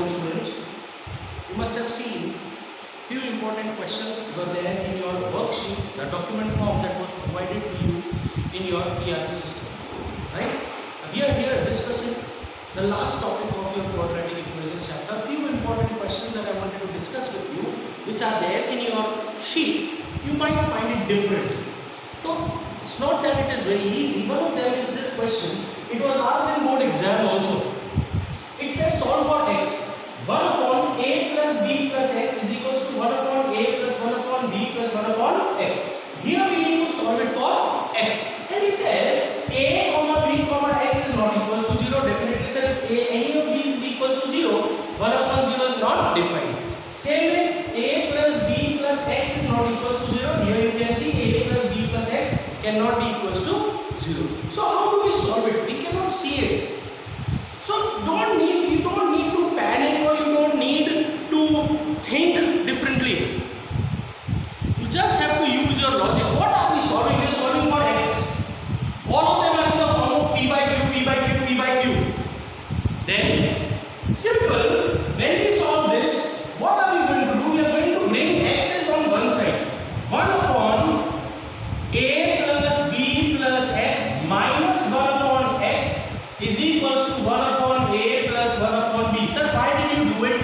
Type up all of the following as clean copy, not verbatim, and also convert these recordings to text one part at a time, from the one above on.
morning, students. You must have seen few important questions were there in your worksheet, the document form that was provided to you in your ERP system, right? We are here discussing the last topic of your quadratic equation chapter. Few important questions that I wanted to discuss with you, which are there in your sheet. You might find it different. So it's not that it is very easy. One of them is this question. It was asked in board exam also. It says solve for x. 1 upon a plus b plus x is equals to 1 upon a plus 1 upon b plus 1 upon x. Here we need to solve it for x. And he says a comma b comma x is not equals to 0. Definitely sir, if any of these is equals to 0, 1 upon 0 is not defined. Same way, a plus b plus x is not equals to 0. Here you can see a plus b plus x cannot be equals to 0. So how do we solve it? We cannot see it. So you don't need to panic, or you don't need to think differently. You just have to use your logic. What are we solving? We are solving for x. All of them are in the form of p by q, p by q, p by q. Then simple. When we solve this, what are we going to do? We are going to bring x's on one side. 1 upon a plus b plus x minus 1 upon x is equals to 1 upon a plus 1 upon b. Sir, why did you do it?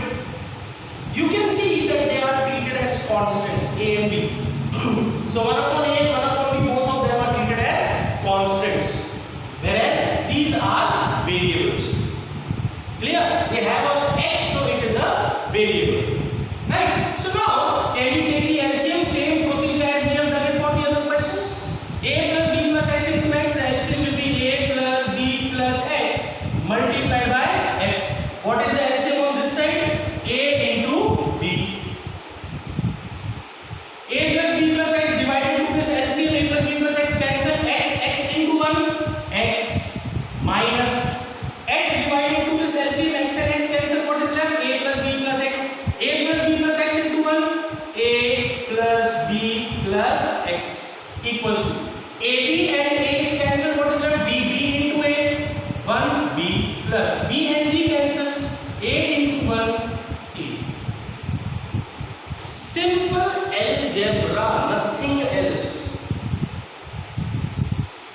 You can see that they are treated as constants, a and b. So 1 upon a, 1 upon b, both of them are treated as constants, whereas these are variables. Clear? They have a x, so it is a variable. Right? So now, can we take the LCM? Same procedure as we have done it for the other questions. A plus b plus x into x, the LCM will be a plus b plus x multiplied by x. What is the LCM on this side? A into b. A plus b plus x divided to this LCM, a plus b plus x cancel, x into 1, x minus x divided to this LCM, x and x cancel. What is left? A plus b plus x. A plus b plus x into 1, a plus b plus x equals to AB and A is cancelled. What is left? B into A, 1b plus b and b cancel, A into 1 A. Simple algebra, nothing else.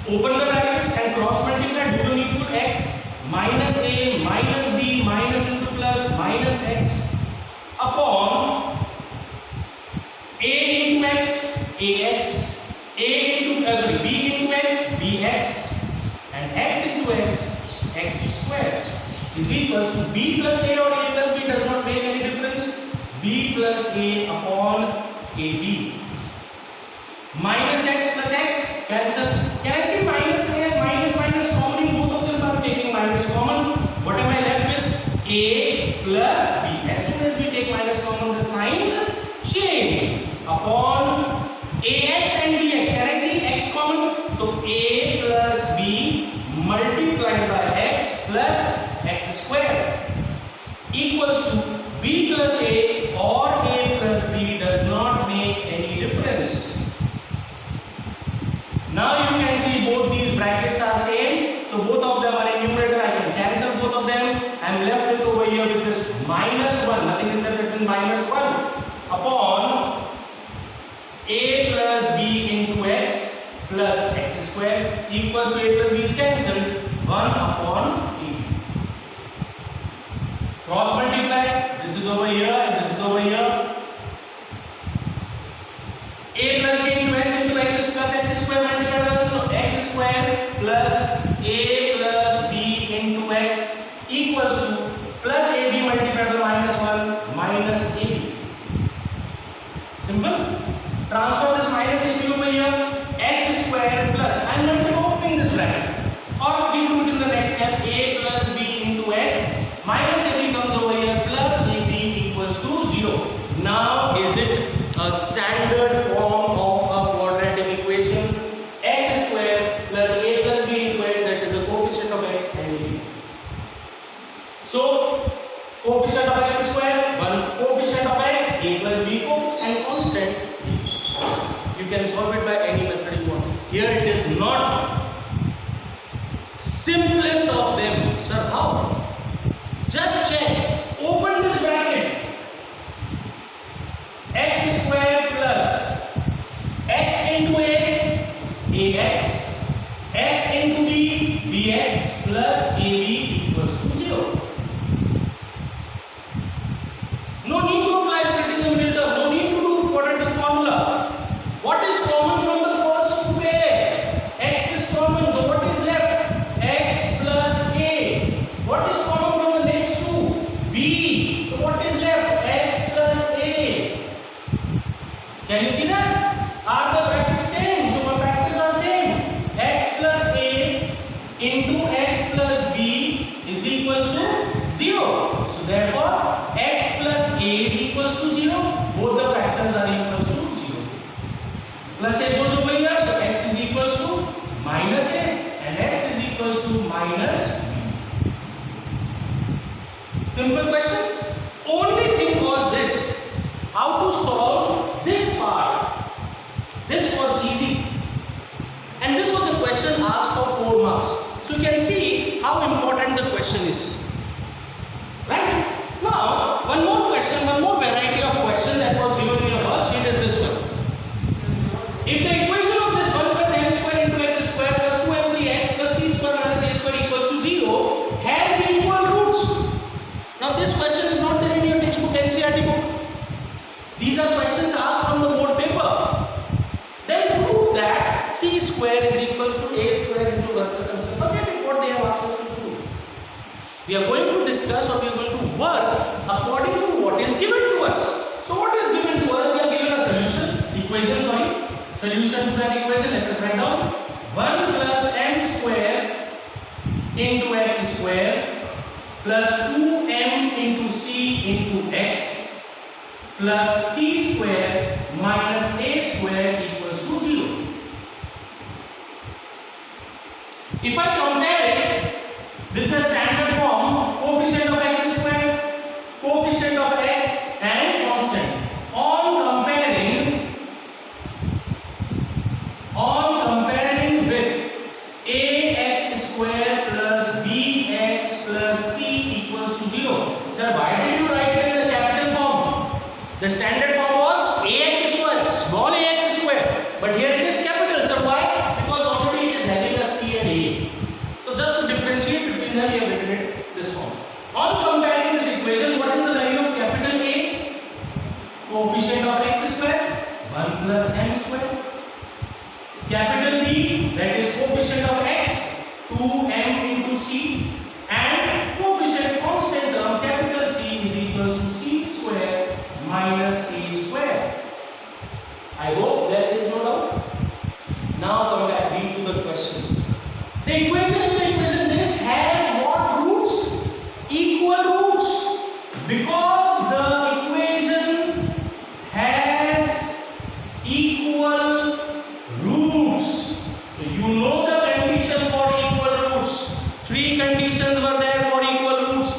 Open the brackets and cross multiply. Do the needful. X minus A minus b minus into plus minus x upon A into x, ax. B into x, bx, and x into x square is equals to b plus a, or a plus b does not make any difference. B plus a upon ab. Minus x plus x cancel. Can I see minus a and minus common in both of them? I'm taking minus common. What am I left with? A plus b. As soon as we take minus common, the signs change. Upon ax and bx. Can I see x common? So a plus b multiplied by x plus x square equals to b plus a, or a plus b does not make any difference. Now you can see both these brackets are same. So both of them are in numerator. I can cancel both of them. I am left with over here with this minus 1. Nothing is left between minus 1 upon a plus b into x plus x square equals to a plus b is cancelled, 1 upon a. Cross multiply. This is over here and this is over here. A plus b into x plus x square multiplied by 1. So x square plus a plus b into x equals to plus ab multiplied by minus 1 minus ab. Simple. Transfer this minus ab over here, x square plus, I am going to open this bracket, or we do it in the next step, a plus b into x, minus ab comes over here, plus ab equals to 0. Now is it a standard form of a quadratic equation? X square plus a plus b into x, that is the coefficient of x and ab. So coefficient of x square, 1 coefficient of x, a plus b and constant. You can solve it by any method you want. Here it is not. Simplest of them. Sir, how? Just check. Open bx plus ab equals to 0. No need to apply splitting the middle term, no need to do quadratic formula. What is common from the first two pair? X is common, so what is left? X plus a. What is common from the next two? B. So what is left? X plus a. Can you see that? Are the brackets same? So my factors are same. X plus a into x plus b is equals to 0. So therefore x plus a is equals to 0. Both the factors are equals to 0. Plus a goes over here, so x is equals to minus a and x is equals to minus b. Simple question. Only thing was this: how to solve this part. This was easy, and this was a question asked for 4 marks. So you can see how important the question is. Right? Now, one more question, one more variety of question that was given in your worksheet is this one. If the equation of this 1 plus m square into x square plus 2mcx plus c square minus a square equals to 0 has equal roots. Now this question is not there in your textbook, NCERT book. These are questions asked from the board paper. Then prove that c square is equals to a square into 1 plus m square. Forget it, what they have asked us to do. We are going to discuss or we are going to work according to what is given to us. So what is given to us? We are given a solution to that equation. Let us write down 1 plus m square into x square plus 2m into c into x plus c square minus a square equals to 0. If I compare it with the standard form, coefficient of x square, coefficient of x and constant, on comparing with ax square plus bx plus c equals to 0. Sir, why did you write it in the capital form? The standard form was ax square, small ax square, but here it is capital. Sir, why? Because already it is having a c and a. So just to differentiate between them, we have written it this form. On comparing this equation, what is the value of capital A? Coefficient of x square 1 plus m square. Capital B, that is coefficient of x 2m into c, and coefficient constant term capital C is equals to c square minus a square. I hope there is no doubt. Now come back to the question. The equation this has what roots? Equal roots. Because the equation has equal roots. So you know the condition for equal roots. 3 conditions were there for equal roots.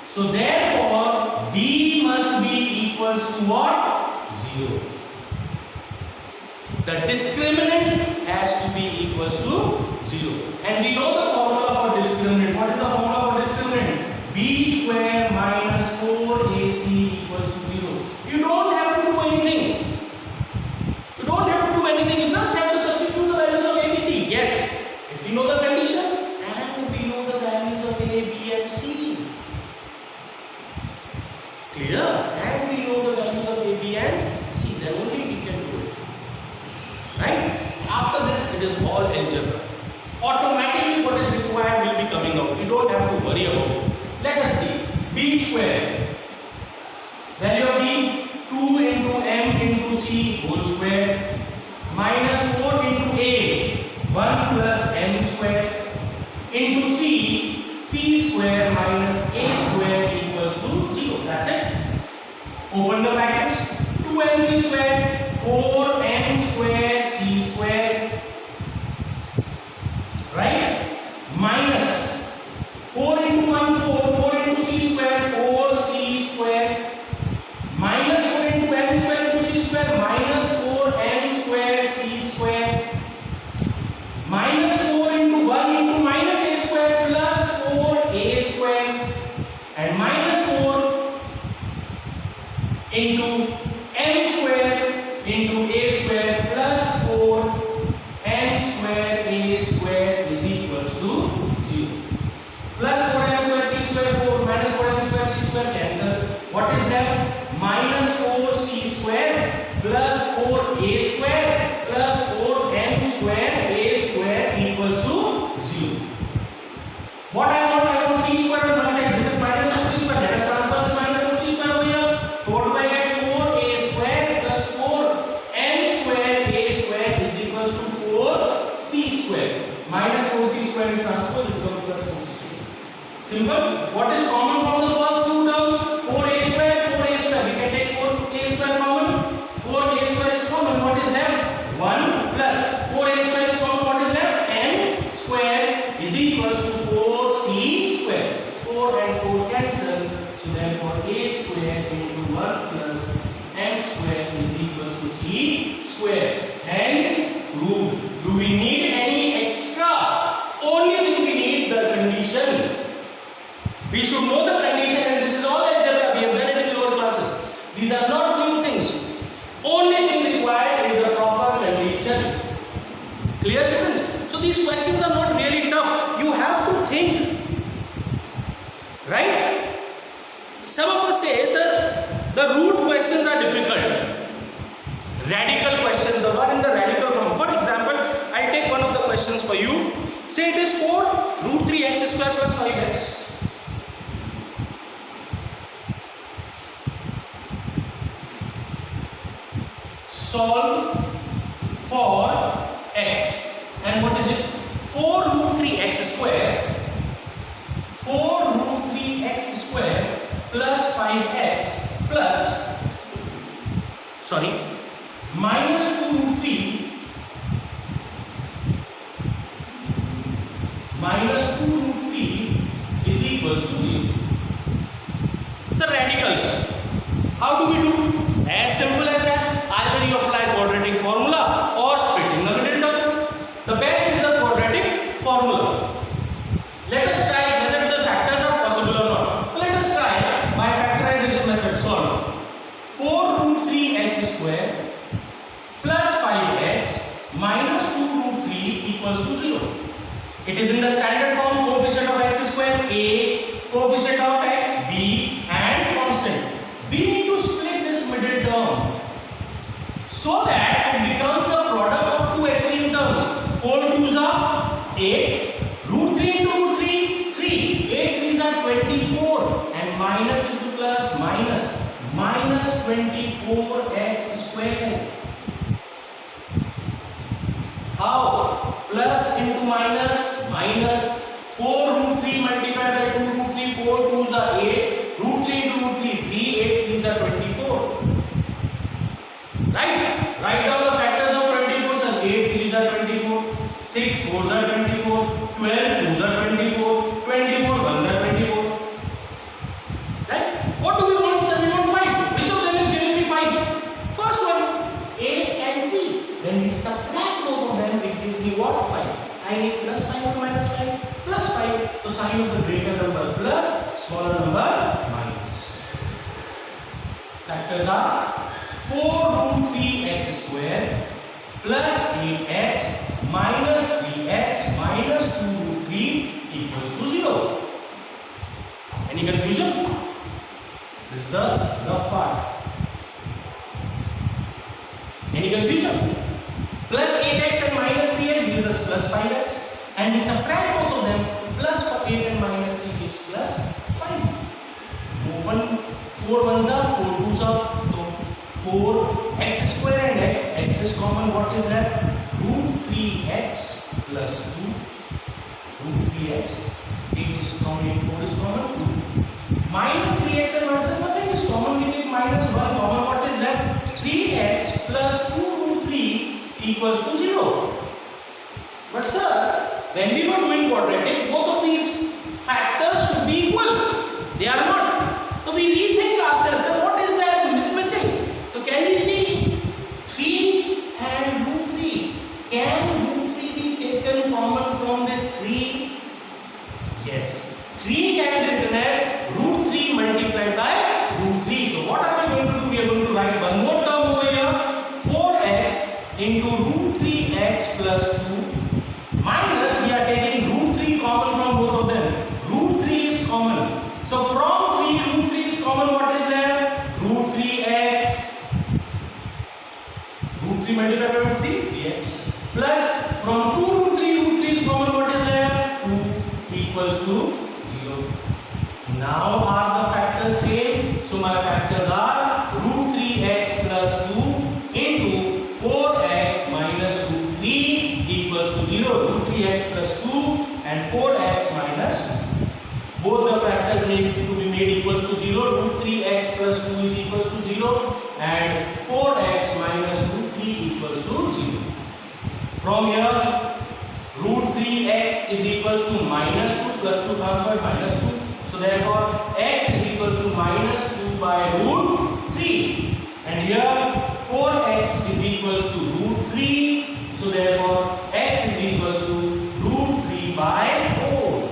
So therefore D must be equals to what? 0. The discriminant has to be equals to 0. And we know the formula for discriminant. What is the formula for discriminant? B square minus 4ac equals to 0. You don't have to do anything. You don't have to do anything. You just have to substitute the values of a, b, c. Yes, if we know the condition and we know the values of a, b and c. Clear? And we know the values of a, b and c. Then only we can do it. Right? After this, it is all algebra. Automatically what is required will be coming out. You don't have to worry about it. Let us see. B square. Value of b 2 into m into c whole square minus 4 into a 1 plus m square into c square minus a square equals to 0. That's it. Open the brackets. 2mc square 4m square c square, right, minus 4 into 1 4 into c square 4c square minus 4 into m square into c square minus 4m square c square minus 4 into 1 into minus a square plus 4a square and minus 4 into m square into a square plus 4 m square a square is equals to 0. 0. Plus 4m square c square 4 minus 4m square c square cancel. What is left? Minus 4c square plus 4a square plus 4m square a square equals to 0. What I want c square on one side. This is minus 4c square. Let us transfer this minus 4c square over here. So what do I get? 4a square plus 4m square a square is equals to 4c square. Minus 4c square is transferred, it becomes plus 4c square. Simple. What is common from the first two terms? 4a square, 4a square. We can take 4a square common. 4a square is common. What is left? 1 plus 4a square is common. What is left? M square is equals to 4c square. 4 and 4 cancel. So therefore a square into 1 plus m square is equals to c square. Hence rule. Do we need any extra? Only thing we need the condition. We should know the condition, and this is all algebra. We have done it in lower classes. These are not new things. Only thing required is a proper condition. Clear, students? So these questions are not really tough. You have to think. Right? Some of us say, sir, the root questions are difficult. Radical questions, the one in the radical form. For example, I'll take one of the questions for you. Say it is 4 root 3x square plus 5x. Solve for x. And what is it? 4 root 3x square. 4 root 3x square plus 5x plus, sorry, minus 2 root 3 minus 2 root 3 is equals to 0. So radicals. How do we do? As simple as that. Either you apply quadratic formula or splitting the middle term. The best is the quadratic formula. Let us try whether the factors are possible or not. So let us try by factorization method. Solve 4 root 3x square plus 5x minus 2 root 3 equals to 0. It is in the standard form. Coefficient of x square a, coefficient of x b, and constant. We need to split this middle term so that it becomes the product of two extreme terms. 4 2s are 8, root 3 into root 3, 3, 8 3s are 24, and minus into plus minus 24x square. How? Plus into minus, minus 4 root 3 multiplied by 2 root 3, 4 2s are 8, root 3 into root 3, 3, 8 3s are 24. Right? Write down the factors of 24, sir. 8 3s are 24, 6 4s are 24, 12 2s are 24, 24 1s are 24. Right? What do we want, sir? We want 5. Which of them is giving me 5? First one, 8 and 3. When we subtract both of them, it gives me what? 5. I need plus 5 or minus 5? Plus 5. So sign of the greater number plus, smaller number minus. Factors are 4 root 3x square plus 8x minus 3x minus 2 root 3 equals to 0. Any confusion? This is the rough part. Any confusion? Plus 8x and minus 3x gives us plus 5x, and we subtract both of them. Plus 8 and minus 3 gives plus 5. Open 4 1s are 4 2s are 4x square and x is common. What is left? Root 3x plus 2 root 3x. 8 is common, 4 is common, 2. Minus 3x and minus nothing is common. We take minus 1 common. What is left? 3x plus 2 root 3 equals to 0. But sir, when we were doing quadratic, both of these factors should be equal. They are not. So we rethink ourselves. So what is that missing? So can we see 3 and root 3? Can root 3 be taken common from this 3? Yes. 3 can be written as root 3 multiplied by root 3. So what are we going to do? We are going to write one more term over here. 4x into root 3x plus 2 minus, we are taking root 3 common from both equals to 0. Now are the factors same? So my factors are root 3x plus 2 into 4x minus root 3 equals to 0. Root 3x plus 2 and 4x minus 2. Both the factors need to be made equals to 0. Root 3x plus 2 is equals to 0 and 4x minus root 3 equals to 0. From here, root 3x is equals to minus 2 plus 2 transferred minus 2. So therefore, x is equals to minus 2 by root 3. And here, 4x is equals to root 3. So therefore, x is equals to root 3 by 4.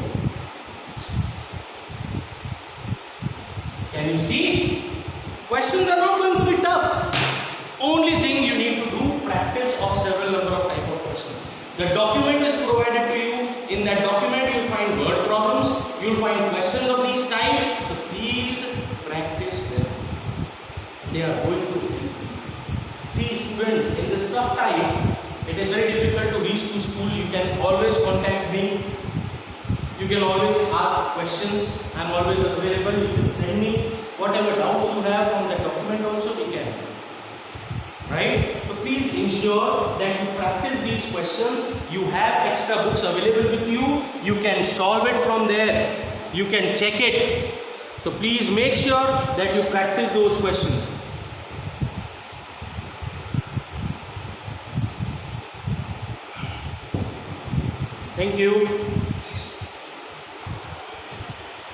Can you see? Questions are not going to be tough. Only thing you need to do, practice of several number of type of questions. The document is provided to you. In that document, you will find word problems. You will find questions of these type. So please practice them. They are going to help you. See students, in this tough time, it is very difficult to reach to school. You can always contact me. You can always ask questions. I am always available. You can send me whatever doubts you have from the document also we can. Right? So please ensure that you practice these questions. You have extra books available with you. You can solve it from there. You can check it. So please make sure that you practice those questions. Thank you.